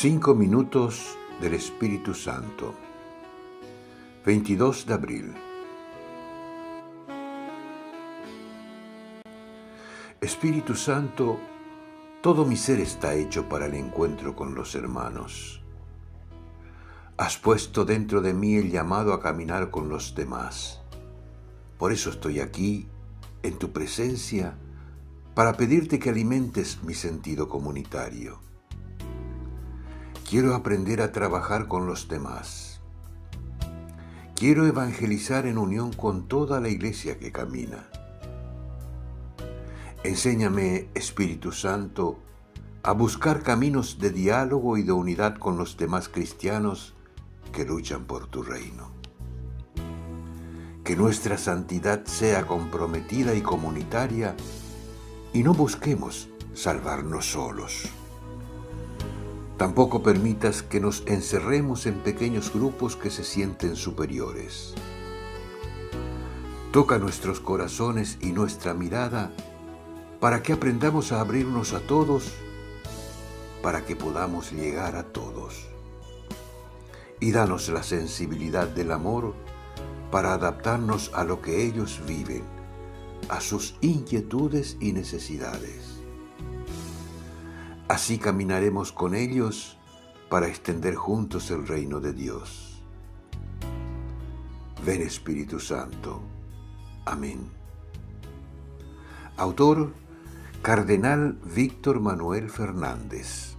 5 minutos del Espíritu Santo. 22 de abril. Espíritu Santo, todo mi ser está hecho para el encuentro con los hermanos. Has puesto dentro de mí el llamado a caminar con los demás. Por eso estoy aquí, en tu presencia, para pedirte que alimentes mi sentido comunitario. Quiero aprender a trabajar con los demás. Quiero evangelizar en unión con toda la iglesia que camina. Enséñame, Espíritu Santo, a buscar caminos de diálogo y de unidad con los demás cristianos que luchan por tu reino. Que nuestra santidad sea comprometida y comunitaria y no busquemos salvarnos solos. Tampoco permitas que nos encerremos en pequeños grupos que se sienten superiores. Toca nuestros corazones y nuestra mirada para que aprendamos a abrirnos a todos, para que podamos llegar a todos. Y danos la sensibilidad del amor para adaptarnos a lo que ellos viven, a sus inquietudes y necesidades. Así caminaremos con ellos para extender juntos el reino de Dios. Ven, Espíritu Santo. Amén. Autor: Cardenal Víctor Manuel Fernández.